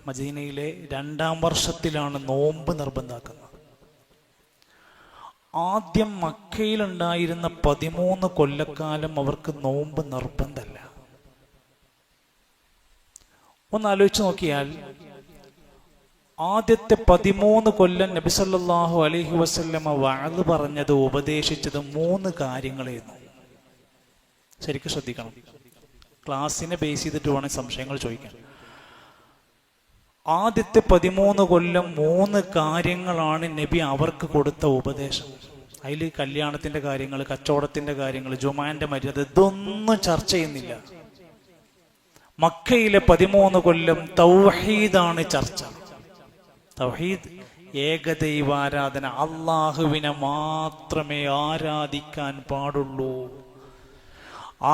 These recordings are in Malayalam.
മദീനയിലെ 2-ാം വർഷത്തിലാണ് നോമ്പ് നിർബന്ധമാക്കുന്നത്. ആദ്യം മക്കയിലുണ്ടായിരുന്ന 13 കൊല്ലക്കാലം അവർക്ക് നോമ്പ് നിർബന്ധമല്ല. ഒന്ന് ആലോചിച്ച് നോക്കിയാൽ ആദ്യത്തെ 13 കൊല്ലം നബി സല്ലല്ലാഹു അലൈഹി വസല്ലമ വഅദ് പറഞ്ഞത്, ഉപദേശിച്ചത് 3 കാര്യങ്ങളായിരുന്നു. ശരിക്കും ശ്രദ്ധിക്കണം. ക്ലാസ്സിനെ ബേസ് ചെയ്തിട്ട് വേണം സംശയങ്ങൾ ചോദിക്കാൻ. ആദ്യത്തെ 13 കൊല്ലം 3 കാര്യങ്ങളാണ് നബി അവർക്ക് കൊടുത്ത ഉപദേശം. അതിൽ കല്യാണത്തിന്റെ കാര്യങ്ങൾ, കച്ചവടത്തിന്റെ കാര്യങ്ങൾ, ജുമാന്റെ മര്യാദ, ഇതൊന്നും ചർച്ച ചെയ്യുന്നില്ല. മക്കയിലെ 13 കൊല്ലം തൗഹീദാണ് ചർച്ച. തൗഹീദ്, ഏകദൈവാരാധന, അള്ളാഹുവിനെ മാത്രമേ ആരാധിക്കാൻ പാടുള്ളൂ.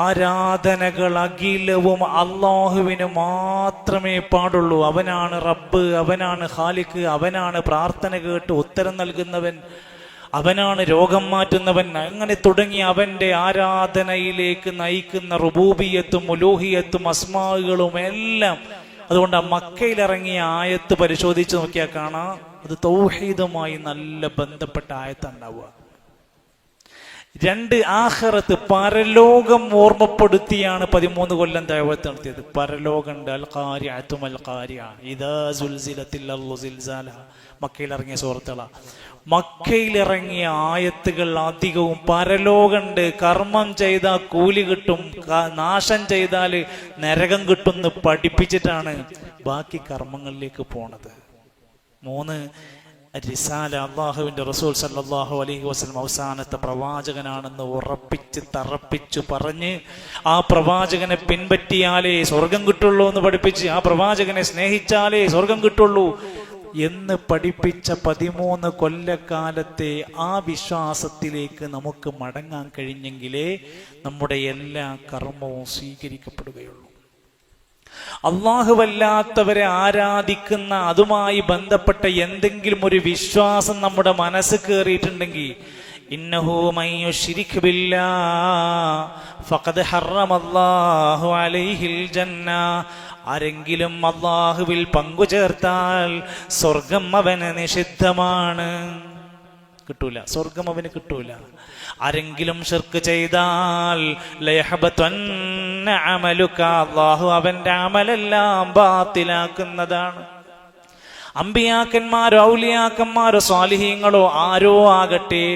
ആരാധനകൾ അഖിലവും അള്ളാഹുവിന് മാത്രമേ പാടുള്ളൂ. അവനാണ് റബ്ബ്, അവനാണ് ഖാലിഖ്, അവനാണ് പ്രാർത്ഥന കേട്ട് ഉത്തരം നൽകുന്നവൻ, അവനാണ് രോഗം മാറ്റുന്നവൻ. അങ്ങനെ തുടങ്ങി അവന്റെ ആരാധനയിലേക്ക് നയിക്കുന്ന റുബൂബിയത്തും ഉലൂഹിയത്തും അസ്മാകളും എല്ലാം. അതുകൊണ്ട് ആ മക്കയിലിറങ്ങിയ ആയത്ത് പരിശോധിച്ച് നോക്കിയാൽ കാണാം, അത് തൗഹീദുമായി നല്ല ബന്ധപ്പെട്ട ആയത്തുണ്ടാവുക. 2, ആഖിറത്ത്, പരലോകം ഓർമ്മപ്പെടുത്തിയാണ് 13 കൊല്ലം ദഅവത്ത് നടത്തിയത്. പരലോകണ്ട്, അൽ ഖാരിഅതു മൽ ഖാരിഅ ഇദാ സുൽസിലത്തിൽ അർളു സിൽസാലഹ. മക്കയിലിറങ്ങിയ സൂറത്തുകളാ. മക്കയിലിറങ്ങിയ ആയത്തുകൾ അധികവും പരലോകണ്ട്, കർമ്മം ചെയ്താൽ കൂലി കിട്ടും, നാശം ചെയ്താൽ നരകം കിട്ടുമെന്ന് പഠിപ്പിച്ചിട്ടാണ് ബാക്കി കർമ്മങ്ങളിലേക്ക് പോണത്. 3, റിസാല, അള്ളാഹുവിന്റെ റസൂൽ സല്ലല്ലാഹു അലൈഹി വസല്ലം അവസാനത്തെ പ്രവാചകനാണെന്ന് ഉറപ്പിച്ച് തറപ്പിച്ചു പറഞ്ഞ്, ആ പ്രവാചകനെ പിൻപറ്റിയാലേ സ്വർഗം കിട്ടുള്ളൂ എന്ന് പഠിപ്പിച്ച്, ആ പ്രവാചകനെ സ്നേഹിച്ചാലേ സ്വർഗം കിട്ടുള്ളൂ എന്ന് പഠിപ്പിച്ച 13 കൊല്ലക്കാലത്തെ ആ വിശ്വാസത്തിലേക്ക് നമുക്ക് മടങ്ങാൻ കഴിഞ്ഞെങ്കിലേ നമ്മുടെ എല്ലാ കർമ്മവും സ്വീകരിക്കപ്പെടുകയുള്ളൂ. അല്ലാഹുവല്ലാത്തവരെ ആരാധിക്കുന്ന, അതുമായി ബന്ധപ്പെട്ട എന്തെങ്കിലും ഒരു വിശ്വാസം നമ്മുടെ മനസ്സ് കയറിയിട്ടുണ്ടെങ്കിൽ, ഇന്നഹു മൻ യുശ്രിക് ബില്ലാഹ് ഫഖദ് ഹറമല്ലാഹു അലൈഹിൽ ജന്ന. ആരെങ്കിലും അല്ലാഹുവിൽ പങ്കുചേർത്താൽ സ്വർഗം അവന് നിഷിദ്ധമാണ്, കിട്ടൂല, സ്വർഗം അവന് കിട്ടൂല. ആരെങ്കിലും ശിർക്ക് ചെയ്താൽ ലയഹബതന്ന അമലുക, അല്ലാഹു അവന്റെ അമലെല്ലാം ബാത്തിലാക്കുന്നതാണ്. അമ്പിയാക്കന്മാരോ ഔലിയാക്കന്മാരോ സ്വാലിഹീങ്ങളോ ആരോ ആകട്ടെ,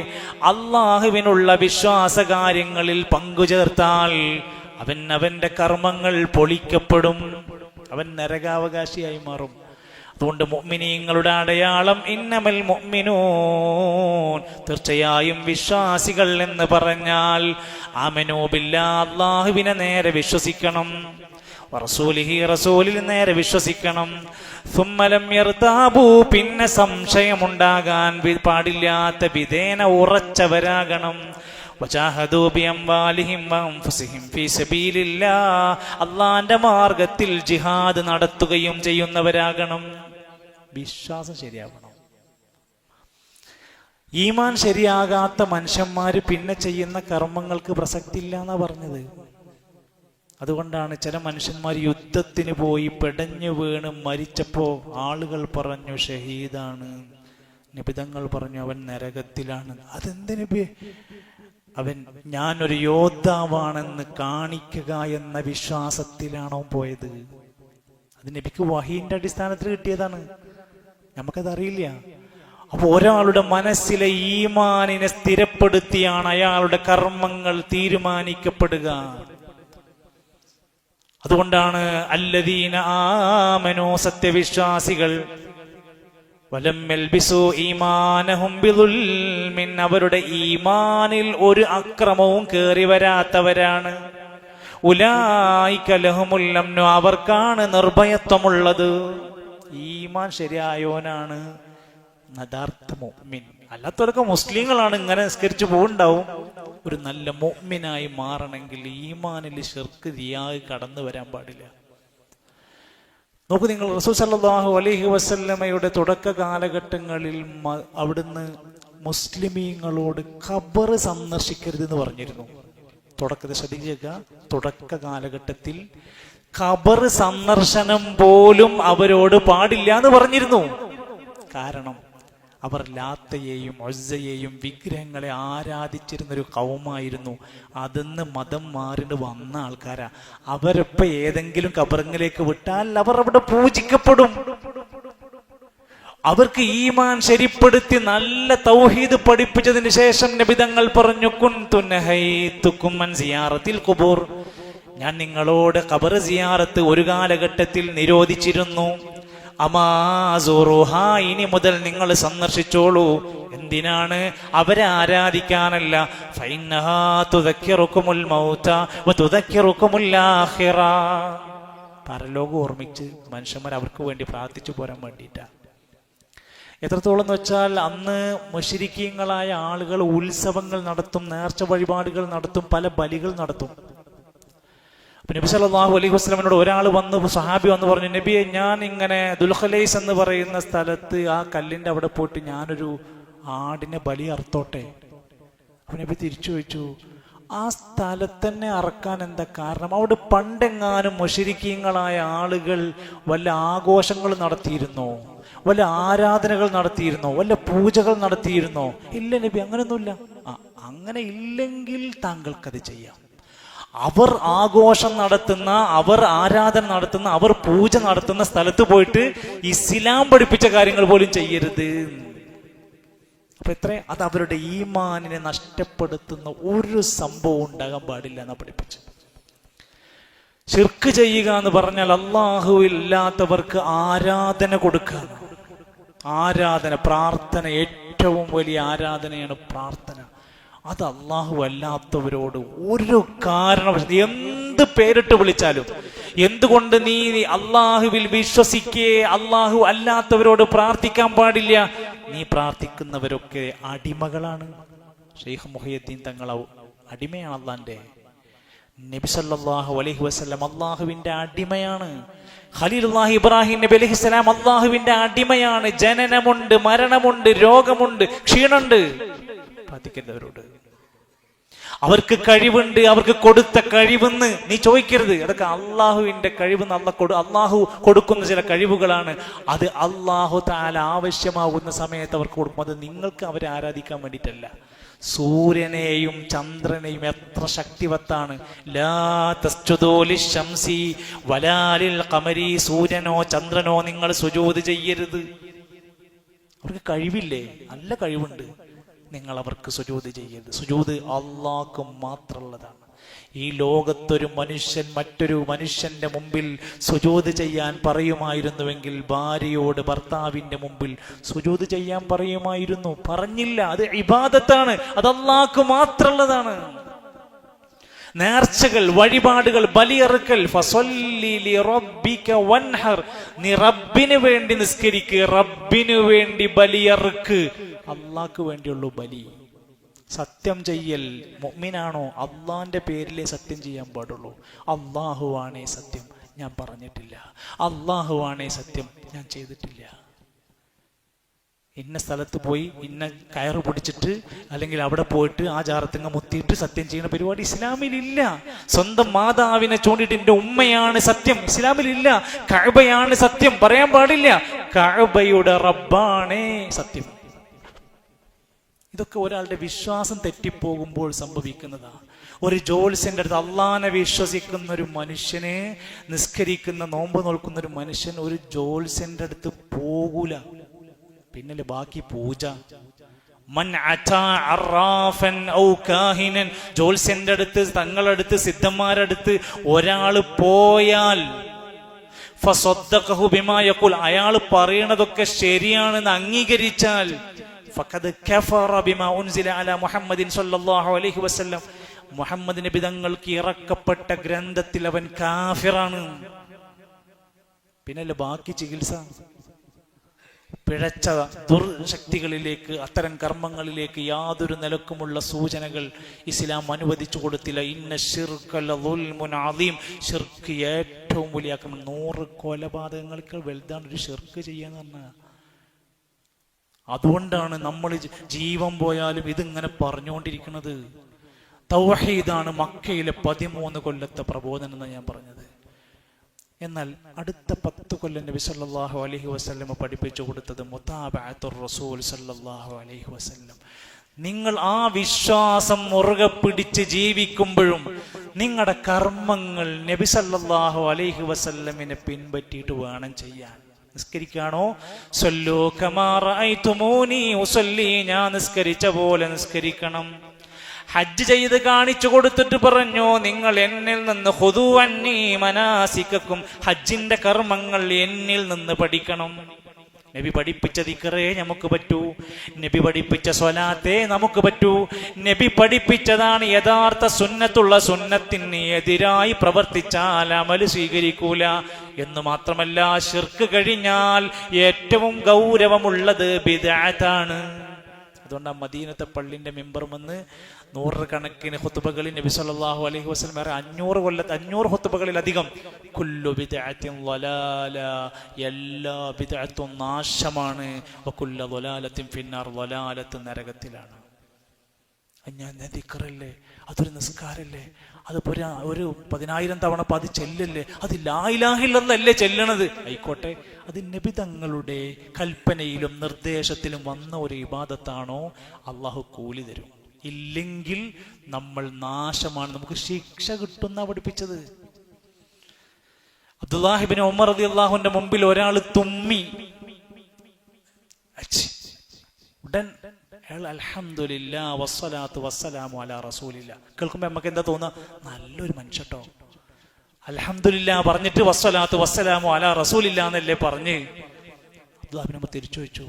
അല്ലാഹുവിനുള്ള വിശ്വാസ കാര്യങ്ങളിൽ പങ്കുചേർത്താൽ അവന്റെ കർമ്മങ്ങൾ പൊളിക്കപ്പെടും, അവൻ നരകാവകാശിയായി മാറും. അതുകൊണ്ട് മുഅ്മിനീങ്ങളുടെ അടയാളം ഇന്നമൽ മുഅ്മിനൂൻ, തീർച്ചയായും വിശ്വാസികൾ എന്ന് പറഞ്ഞാൽ ആമനൂ ബില്ലാഹ്, അല്ലാഹുവിനെ നേരെ വിശ്വസിക്കണം, വറസൂലിഹി, റസൂലിൽ നേരെ വിശ്വസിക്കണം. സുമ്മ ലം യർതാബു, പിന്നെ സംശയമുണ്ടാകാൻ പാടില്ലാത്ത വിധേന ഉറച്ചവരാകണം. വജാഹദൂ ബിഅംവാലിഹിം വഅൻഫുസിഹിം ഫീ സബീലില്ലാഹ്, അല്ലാഹുവിന്റെ മാർഗത്തിൽ ജിഹാദ് നടത്തുകയും ചെയ്യുന്നവരാകണം. വിശ്വാസം ശരിയാവണം. ഈമാൻ ശരിയാകാത്ത മനുഷ്യന്മാര് പിന്നെ ചെയ്യുന്ന കർമ്മങ്ങൾക്ക് പ്രസക്തി ഇല്ല എന്നാ പറഞ്ഞത്. അതുകൊണ്ടാണ് ചില മനുഷ്യന്മാർ യുദ്ധത്തിന് പോയി പെടഞ്ഞു വീണ് മരിച്ചപ്പോ ആളുകൾ പറഞ്ഞു ഷഹീദാണ്, നിബിതങ്ങൾ പറഞ്ഞു അവൻ നരകത്തിലാണ്. അതെന്ത് നബി? അവൻ ഞാനൊരു യോദ്ധാവാണെന്ന് കാണിക്കുക എന്ന വിശ്വാസത്തിലാണോ പോയത്? അത് നബിക്ക് വഹീന്റെ അടിസ്ഥാനത്തിൽ കിട്ടിയതാണ്, നമുക്കതറിയില്ല. അപ്പൊ ഒരാളുടെ മനസ്സിലെ ഈമാനിനെ സ്ഥിരപ്പെടുത്തിയാണ് അയാളുടെ കർമ്മങ്ങൾ തീരുമാനിക്കപ്പെടുക. അതുകൊണ്ടാണ് അല്ലദീന ആമനൂ, സത്യവിശ്വാസികൾ, വലം യൽബിസു ഈമാനഹും ബിദുൽമിൻ, അവരുടെ ഈമാനിൽ ഒരു അക്രമവും കേറി വരാത്തവരാണ്. ഉലൈക ലഹുമുൽ അംനു, അവർക്കാണ് നിർഭയത്വമുള്ളത്. ഈമാൻ ശരിയായോനാണ് യഥാർത്ഥ മുഅ്മിൻ. അല്ലാത്തവരൊക്കെ മുസ്ലിങ്ങളാണ്, ഇങ്ങനെ നിസ്കരിച്ചു പോകുന്നുണ്ടാവും. ഒരു നല്ല മുഅ്മിനായി മാറണമെങ്കിൽ ഈമാനിൽ ശിർക്ക് റിയാഹ് കടന്നു വരാൻ പാടില്ല. നോക്കൂ നിങ്ങൾ, റസൂൽ സല്ലല്ലാഹു അലൈഹി വസല്ലമയുടെ തുടക്ക കാലഘട്ടങ്ങളിൽ അവിടുന്ന് മുസ്ലിമീങ്ങളോട് ഖബർ സന്ദർശിക്കരുതെന്ന് പറഞ്ഞിരുന്നു. തുടക്കത്തിൽ ശ്രദ്ധിക്കുക, തുടക്ക കാലഘട്ടത്തിൽ ഖബർ സന്ദർശനം പോലും അവരോട് പാടില്ല എന്ന് പറഞ്ഞിരുന്നു. കാരണം അവർ ലാത്തയെയും ഉസ്സയെയും വിഗ്രഹങ്ങളെ ആരാധിച്ചിരുന്നൊരു കൗമായിരുന്നു. അതിന്ന് മതം മാറിട്ട് വന്ന ആൾക്കാരാ. അവരിപ്പോ ഏതെങ്കിലും ഖബറിലേക്ക് വിട്ടാൽ അവർ അവിടെ പൂജിക്കപ്പെടും. അവർക്ക് ഈമാൻ ശരിപ്പെടുത്തി നല്ല തൗഹീദ് പഠിപ്പിച്ചതിന് ശേഷം നബി തങ്ങൾ പറഞ്ഞു, കുൻതു നഹൈതുകും അൻ സിയാറത്തിൽ ഖുബൂർ, ഞാൻ നിങ്ങളോട് ഖബർ സിയാറത്ത് ഒരു കാലഘട്ടത്തിൽ നിരോധിച്ചിരുന്നു. അമാസുറുഹ, ഇനി മുതൽ നിങ്ങൾ സന്ദർശിച്ചോളൂ. എന്തിനാണ്? അവരെ ആരാധിക്കാനല്ല. ഫൈന്നഹാ തുദക്കിറുകുമുൽ മൗത വതുദക്കിറുകുമുൽ ആഖിറ, പരലോകം ഓർമ്മിച്ച് മനുഷ്യന്മാർ അവർക്ക് വേണ്ടി പ്രാർത്ഥിച്ചു പോരാൻ വേണ്ടിയിട്ടാണ്. എത്രത്തോളം എന്ന് വെച്ചാൽ അന്ന് മുശ്രിക്കീങ്ങളായ ആളുകൾ ഉത്സവങ്ങൾ നടത്തും, നേർച്ച വഴിപാടുകൾ നടത്തും, പല ബലികൾ നടത്തും. നബി സല്ലല്ലാഹു അലൈഹി വസല്ലമയോട് ഒരാൾ വന്ന്, സഹാബി വന്ന് പറഞ്ഞു, നബിയെ, ഞാൻ ഇങ്ങനെ ദുൽഖലൈസ് എന്ന് പറയുന്ന സ്ഥലത്ത് ആ കല്ലിന്റെ അവിടെ പോയിട്ട് ഞാനൊരു ആടിനെ ബലി അറുത്തോട്ടെ. അപ്പൊ നബി തിരിച്ചു ചോദിച്ചു, ആ സ്ഥലത്തന്നെ അറക്കാൻ എന്താ കാരണം? അവിടെ പണ്ടെങ്ങാനും മുശ്രിക്കീങ്ങളായ ആളുകൾ വല്ല ആഘോഷങ്ങൾ നടത്തിയിരുന്നോ? വല്ല ആരാധനകൾ നടത്തിയിരുന്നോ? വല്ല പൂജകൾ നടത്തിയിരുന്നോ? ഇല്ല നബി, അങ്ങനെയൊന്നുമില്ല. അങ്ങനെ ഇല്ലെങ്കിൽ താങ്കൾക്കത് ചെയ്യാം. അവർ ആഘോഷം നടത്തുന്ന, അവർ ആരാധന നടത്തുന്ന, അവർ പൂജ നടത്തുന്ന സ്ഥലത്ത് പോയിട്ട് ഇസ്ലാം പഠിപ്പിച്ച കാര്യങ്ങൾ പോലും ചെയ്യരുത്. അപ്പൊ അത് അവരുടെ ഈമാനിനെ നഷ്ടപ്പെടുത്തുന്ന ഒരു സംഭവം ഉണ്ടാകാൻ പാടില്ല എന്നാ പഠിപ്പിച്ചു. ശിർക്ക് ചെയ്യുക എന്ന് പറഞ്ഞാൽ അല്ലാഹുവില്ലാത്തവർക്ക് ആരാധന കൊടുക്കുക. ആരാധന, പ്രാർത്ഥന, ഏറ്റവും വലിയ ആരാധനയാണ് പ്രാർത്ഥന. അത് അല്ലാഹു അല്ലാത്തവരോട് ഒരു കാരണം, എന്ത് പേരിട്ട് വിളിച്ചാലും, എന്തുകൊണ്ട് നീ അല്ലാഹുവിൽ വിശ്വസിക്കേ അല്ലാഹു അല്ലാത്തവരോട് പ്രാർത്ഥിക്കാൻ പാടില്ല? നീ പ്രാർത്ഥിക്കുന്നവരൊക്കെ അടിമകളാണ്. ഷെയ്ഖ് മുഹയ്യദ്ദീൻ തങ്ങൾ അടിമയാണ് അല്ലാഹുവിന്റെ. നബി സല്ലല്ലാഹു അലൈഹി വസല്ലം അല്ലാഹുവിന്റെ അടിമയാണ്. ഖലീലുല്ലാഹി ഇബ്രാഹിം നബി അലൈഹിസ്സലാം അല്ലാഹുവിന്റെ അടിമയാണ്. ജനനമുണ്ട്, മരണമുണ്ട്, രോഗമുണ്ട്, ക്ഷീണമുണ്ട്. പ്രാർത്ഥിക്കുന്നവരോട് അവർക്ക് കഴിവുണ്ട്, അവർക്ക് കൊടുത്ത കഴിവെന്ന് നീ ചോദിക്കരുത്. അതൊക്കെ അള്ളാഹുവിന്റെ കഴിവെന്ന് അള്ളാഹു കൊടുക്കുന്ന ചില കഴിവുകളാണ്. അത് അള്ളാഹു തആല ആവശ്യമാകുന്ന സമയത്ത് അവർക്ക് കൊടുക്കും. അത് നിങ്ങൾക്ക് അവരെ ആരാധിക്കാൻ വേണ്ടിയിട്ടല്ല. സൂര്യനെയും ചന്ദ്രനെയും എത്ര ശക്തിവത്താണ്. ലാ തസ്ജുദൂ ലിശംസി വലാ ലിൽ ഖമരി, സൂര്യനോ ചന്ദ്രനോ നിങ്ങൾ സുജൂദ് ചെയ്യരുത്. അവർക്ക് കഴിവില്ലേ? നല്ല കഴിവുണ്ട്. നിങ്ങൾ അവർക്ക് സുജൂദ് ചെയ്യരുത്. സുജൂദ് അള്ളാഹ്ക്ക് മാത്രമുള്ളതാണ്. ഈ ലോകത്തൊരു മനുഷ്യൻ മറ്റൊരു മനുഷ്യന്റെ മുമ്പിൽ സുജൂദ് ചെയ്യാൻ പറയുമായിരുന്നുവെങ്കിൽ ഭാര്യയോട് ഭർത്താവിന്റെ മുമ്പിൽ സുജൂദ് ചെയ്യാൻ പറയുമായിരുന്നു. പറഞ്ഞില്ല. അത് ഇബാദത്താണ്, അത് അള്ളാഹ്ക്ക് മാത്രമുള്ളതാണ്. നേർച്ചകൾ, വഴിപാടുകൾ, ബലിയറുക്കൽ, ഫസല്ലി ലിറബ്ബിക വൻഹർ, നീ റബ്ബിന് വേണ്ടി നിസ്കരിക്ക്, റബ്ബിന് വേണ്ടി ബലിയറുക്ക്. അള്ളാഹ്ക്ക് വേണ്ടിയുള്ളൂ ബലി. സത്യം ചെയ്യൽ, മുഅ്മിനാണോ അള്ളാഹിന്റെ പേരിലേ സത്യം ചെയ്യാൻ പാടുള്ളൂ. അള്ളാഹുവാണേ സത്യം, ഞാൻ പറഞ്ഞിട്ടില്ല. അള്ളാഹുവാണേ സത്യം, ഞാൻ ചെയ്തിട്ടില്ല. ഇന്ന സ്ഥലത്ത് പോയി ഇന്ന കയറ് പിടിച്ചിട്ട് അല്ലെങ്കിൽ അവിടെ പോയിട്ട് ആ ജാറത്തിങ്ങ മുത്തിയിട്ട് സത്യം ചെയ്യുന്ന പരിപാടി ഇസ്ലാമിലില്ല. സ്വന്തം മാതാവിനെ ചൂണ്ടിട്ട് എന്റെ ഉമ്മയാണ് സത്യം, ഇസ്ലാമിലില്ല. കഅബയാണ് സത്യം, പറയാൻ പാടില്ല. കഅബയുടെ റബ്ബാണേ സത്യം. ഇതൊക്കെ ഒരാളുടെ വിശ്വാസം തെറ്റിപ്പോകുമ്പോൾ സംഭവിക്കുന്നതാണ്. ഒരു ജോത്സ്യന്റെ അടുത്ത്, അള്ളാനെ വിശ്വസിക്കുന്ന ഒരു മനുഷ്യനെ, നിസ്കരിക്കുന്ന, നോമ്പ് നോൽക്കുന്ന ഒരു മനുഷ്യൻ ഒരു ജോത്സ്യന്റെ അടുത്ത് പോകൂല. പിന്നല്ലേ ബാക്കി പൂജ. മൻ അതാ അറാഫൻ ഔ കാഹിനൻ, ജോത്സ്യന്റെ അടുത്ത്, തങ്ങളടുത്ത്, സിദ്ധന്മാരടുത്ത് ഒരാള് പോയാൽ ഫസദ്ദഖഹു ബിമാ യഖൂൽ, അയാൾ പറയണതൊക്കെ ശരിയാണെന്ന് അംഗീകരിച്ചാൽ ഫഖദ് കഫറ ബിമാ ഉൻസില അലാ മുഹമ്മദിൻ സ്വല്ലല്ലാഹു അലൈഹി വസല്ലം, മുഹമ്മദ് നബി തങ്ങൾക്ക് ഇറക്കപ്പെട്ട ഗ്രന്ഥത്തിൽ അവൻ കാഫിറാണ്. പിന്നല്ലേ ബാക്കി ചികിത്സ. പിഴച്ച ദുർശക്തികളിലേക്ക്, അത്തരം കർമ്മങ്ങളിലേക്ക് യാതൊരു നിലക്കുമുള്ള സൂചനകൾ ഇസ്ലാം അനുവദിച്ചു കൊടുത്തില്ല. ഇന്ന ശിർക ലദുൽമുൻ അദീം, ശിർക്ക് ഏറ്റവും വലിയ ആക്രമണം. 100 കൊലപാതകങ്ങൾക്ക് വലുതാണ് ഒരു ശിർക്ക് ചെയ്യാന്ന് പറഞ്ഞാൽ. അതുകൊണ്ടാണ് നമ്മൾ ജീവൻ പോയാലും ഇതിങ്ങനെ പറഞ്ഞുകൊണ്ടിരിക്കുന്നത്. തൗഹീദാണ് മക്കയിലെ 13 കൊല്ലത്തെ പ്രബോധനം എന്ന് ഞാൻ പറഞ്ഞത്. എന്നാൽ അടുത്ത 10 കൊല്ലം നബി സല്ലല്ലാഹു അലൈഹി വസല്ലം പഠിപ്പിച്ചു കൊടുത്തത് മുതാബഅത്തുർ റസൂൽ സല്ലല്ലാഹു അലൈഹി വസല്ലം. നിങ്ങൾ ആ വിശ്വാസം മുറുകെ പിടിച്ച് ജീവിക്കുമ്പോഴും നിങ്ങളുടെ കർമ്മങ്ങൾ നബി സല്ലല്ലാഹു അലൈഹി വസല്ലമിനെ പിൻപറ്റിയിട്ട് വേണം ചെയ്യാൻ. നിസ്കരിക്കാണോ, സല്ലൂ കമാ റഅയ്തുമൂനി ഉസല്ലി, ഞാൻ നിസ്കരിച്ച പോലെ നിസ്കരിക്കണം. ഹജ്ജ് ചെയ്ത് കാണിച്ചു കൊടുത്തിട്ട് പറഞ്ഞു, നിങ്ങൾ എന്നിൽ നിന്ന് ഖുദൂ അന്നീ മനാസികക്കും, ഹജ്ജിന്റെ കർമ്മങ്ങൾ എന്നിൽ നിന്ന് പഠിക്കണം. നബി പഠിപ്പിച്ച ദിക്റേ നമുക്ക് പറ്റൂ, നബി പഠിപ്പിച്ച സ്വലാത്തേ നമുക്ക് പറ്റൂ. നബി പഠിപ്പിച്ചതാണ് യഥാർത്ഥ സുന്നത്തുള്ള സുന്നത്തിന് എതിരായി പ്രവർത്തിച്ചാൽ അമല് സ്വീകരിക്കൂല എന്ന് മാത്രമല്ല, ശിർക്ക് കഴിഞ്ഞാൽ ഏറ്റവും ഗൗരവമുള്ളത് ബിദ്അത്താണ്. അതുകൊണ്ട് ആ മദീനത്തെ പള്ളിന്റെ മിമ്പറുമെന്ന് 100 കണക്കിന് ഖുത്ബകളിൽ നബി സല്ലല്ലാഹു അലൈഹി വസല്ലം 500 ഖുത്ബകളിലധികം കുല്ലു ബിദ്അത്തിൻ ളലാല, എല്ലാ ബിദ്അത്തും നാശമാണ്, വകുല്ലു ളലാലത്തിൻ ഫിന്നാർ, ളലാലത്ത് നരകത്തിലാണ്. ഞാൻ ദിക്റല്ലേ, അതൊരു നിസ്കാരല്ലേ, അതിപ്പോ ഒരു 10,000 തവണ അത് ചെല്ലല്ലേ, അത് ലാ ഇലാഹ ഇല്ലല്ലാഹല്ലേ ചെല്ലണത്. ആയിക്കോട്ടെ, അത് നബി തങ്ങളുടെ കൽപ്പനയിലും നിർദ്ദേശത്തിലും വന്ന ഒരു ഇബാദത്താണോ, അള്ളാഹു കൂലി തരും. ഇല്ലെങ്കിൽ നമ്മൾ നാശമാണ്, നമുക്ക് ശിക്ഷ കിട്ടുന്ന പഠിപ്പിച്ചത്. അബ്ദുല്ലാഹി ഇബ്നു ഉമർ റളിയല്ലാഹുവിന്റെ മുമ്പിൽ ഒരാൾ തുമ്മി, ഉടൻ അൽഹംദുലില്ലാ വസ്സലാത്തു വസ്സലാമു അലാ റസൂലില്ലാ. കേൾക്കുമ്പോ നമുക്ക് എന്താ തോന്നുക, നല്ലൊരു മനുഷ്യട്ടോ, അൽഹംദുലില്ലാ പറഞ്ഞിട്ട് വസ്സലാത്തു വസ്സലാമു അലാ റസൂലില്ലാ എന്നല്ലേ പറഞ്ഞ്. അബ്ദുല്ലാഹി ഇബ്നു ഉമർ തിരിച്ചു ചോദിച്ചു,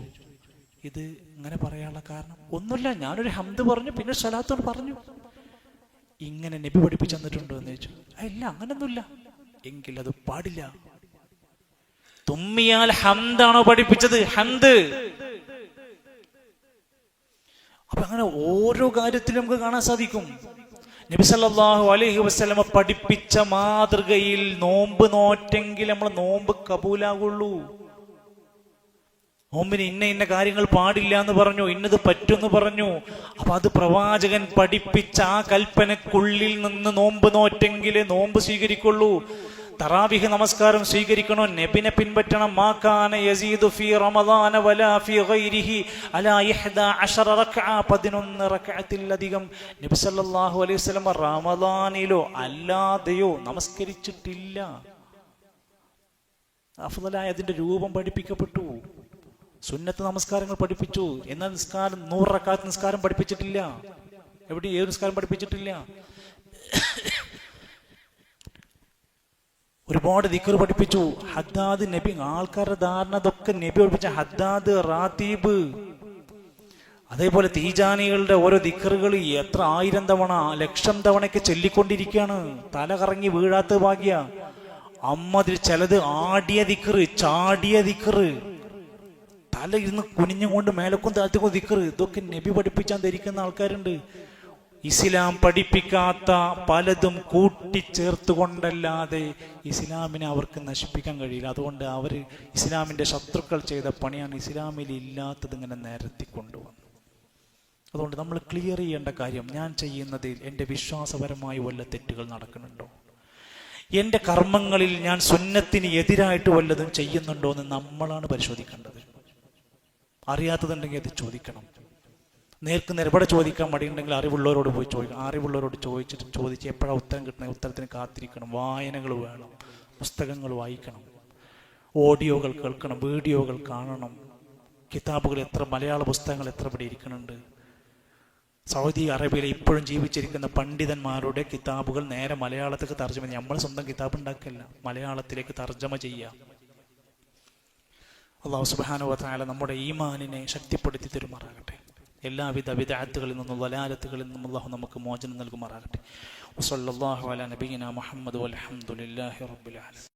ഇത് ഇങ്ങനെ പറയാനുള്ള കാരണം? ഒന്നുമില്ല, ഞാനൊരു ഹംദ് പറഞ്ഞു, പിന്നെ സ്വലാത്ത് പറഞ്ഞു. ഇങ്ങനെ നബി പഠിപ്പിച്ചു തന്നിട്ടുണ്ടോ എന്ന് ചോദിച്ചു. ഇല്ല, അങ്ങനൊന്നുമില്ല. എങ്കിൽ അത് പാടില്ല. തുമ്മിയാൽ ഹംദാണോ പഠിപ്പിച്ചത്? ഹംദ്. അപ്പൊ അങ്ങനെ ഓരോ കാര്യത്തിലും നമുക്ക് കാണാൻ സാധിക്കും. നബി സല്ലല്ലാഹു അലൈഹി വസല്ലമ പഠിപ്പിച്ച മാതൃകയിൽ നോമ്പ് നോറ്റെങ്കിൽ നമ്മൾ നോമ്പ് കബൂലാകുള്ളൂ. നോമ്പിന് ഇന്ന കാര്യങ്ങൾ പാടില്ല എന്ന് പറഞ്ഞു, ഇന്നത് പറ്റുമെന്ന് പറഞ്ഞു. അപ്പൊ അത് പ്രവാചകൻ പഠിപ്പിച്ച ആ കൽപ്പനക്കുള്ളിൽ നിന്ന് നോമ്പ് നോറ്റെങ്കിലേ നോമ്പ് സ്വീകരിക്കുള്ളൂ. തറാവിഹ് നമസ്കാരം സ്വീകരിക്കണോ, നബിനെ പിൻപറ്റണം. മാ കാന യസീദു ഫീ റമളാന വലാ ഫീ ഗൈരിഹി അലാ 11 റക്അ, 11 റക്അത്തിലധികം നബി സല്ലല്ലാഹു അലൈഹി വസല്ലം റമളാനിലോ അല്ലാതെയോ നമസ്കരിച്ചിട്ടില്ല. അഫ്ളലായ അതിന്റെ രൂപം പഠിപ്പിക്കപ്പെട്ടു, സുന്നത്ത് നമസ്കാരങ്ങൾ പഠിപ്പിച്ചു. എന്നാൽ നിസ്കാരം 100 റക്അത്ത് നിസ്കാരം പഠിപ്പിച്ചിട്ടില്ല. എവിടെ ഏത് നിസ്കാരം പഠിപ്പിച്ചിട്ടില്ല. ഒരുപാട് ദിക്ർ പഠിപ്പിച്ചു. ഹദ്ദാദ് നബി, ആൾക്കാരുടെ ധാരണ അതൊക്കെ നബി പഠിപ്പിച്ച ഹദ്ദാദ്, റാത്തീബ്, അതേപോലെ തീജാനികളുടെ ഓരോ ദിക്റുകൾ എത്ര 1000 തവണ 1,00,000 തവണയൊക്കെ ചൊല്ലിക്കൊണ്ടിരിക്കുകയാണ്. തല കറങ്ങി വീഴാത്ത ഭാഗ്യ. അമ്മതിൽ ചിലത് ആടിയ ദിക്ർ, ചാടിയ ദിക്ർ, തല ഇരുന്ന് കുനിഞ്ഞുകൊണ്ട് മേലക്കും താഴ്ത്തിക്കൊണ്ട് ദിക്ർ. ഇതൊക്കെ നബി പഠിപ്പിച്ചാൻ ധരിക്കുന്ന ആൾക്കാരുണ്ട്. ഇസ്ലാം പഠിപ്പിക്കാത്ത പലതും കൂട്ടിച്ചേർത്തുകൊണ്ടല്ലാതെ ഇസ്ലാമിനെ അവർക്ക് നശിപ്പിക്കാൻ കഴിയില്ല. അതുകൊണ്ട് അവർ ഇസ്ലാമിന്റെ ശത്രുക്കൾ ചെയ്ത പണിയാണ് ഇസ്ലാമിൽ ഇല്ലാത്തത് ഇങ്ങനെ നിരത്തിക്കൊണ്ടുവന്നു. അതുകൊണ്ട് നമ്മൾ ക്ലിയർ ചെയ്യേണ്ട കാര്യം, ഞാൻ ചെയ്യുന്നതിൽ എൻ്റെ വിശ്വാസപരമായി വല്ല തെറ്റുകൾ നടക്കുന്നുണ്ടോ, എൻ്റെ കർമ്മങ്ങളിൽ ഞാൻ സുന്നത്തിന് എതിരായിട്ട് വല്ലതും ചെയ്യുന്നുണ്ടോ എന്ന് നമ്മളാണ് പരിശോധിക്കേണ്ടത്. അറിയാത്തതുണ്ടെങ്കിൽ അത് ചോദിക്കണം. നേർക്ക് നിരപടെ ചോദിക്കാൻ മടിയുണ്ടെങ്കിൽ അറിവുള്ളവരോട് പോയി ചോദിക്കണം. അറിവുള്ളവരോട് ചോദിച്ച് എപ്പോഴാണ് ഉത്തരം കിട്ടണേ, ഉത്തരത്തിന് കാത്തിരിക്കണം. വായനകൾ വേണം, പുസ്തകങ്ങൾ വായിക്കണം, ഓഡിയോകൾ കേൾക്കണം, വീഡിയോകൾ കാണണം. കിതാബുകൾ എത്ര, മലയാള പുസ്തകങ്ങൾ എത്ര ഇവിടെ ഇരിക്കുന്നുണ്ട്. സൗദി അറേബ്യയിൽ ഇപ്പോഴും ജീവിച്ചിരിക്കുന്ന പണ്ഡിതന്മാരുടെ കിതാബുകൾ നേരെ മലയാളത്തിലേക്ക് തർജ്ജമ ചെയ്യാം. നമ്മൾ സ്വന്തം കിതാബ് ഉണ്ടാക്കില്ല, മലയാളത്തിലേക്ക് തർജ്ജമ ചെയ്യാം. അല്ലാഹു സുബ്ഹാനഹു വ തആല നമ്മുടെ ഈമാനിനെ ശക്തിപ്പെടുത്തി തരുമാറാകട്ടെ. എല്ലാവിധ ബിദ്അത്തുകളിൽ നിന്നും വലാലത്തുകളിൽ നിന്നും അല്ലാഹു നമുക്ക് മോചനം നൽകുമാറാകട്ടെ. വസല്ലല്ലാഹു അലാ നബിയിനാ മുഹമ്മദ് വൽഹംദുലില്ലാഹി റബ്ബിൽ ആലമീൻ.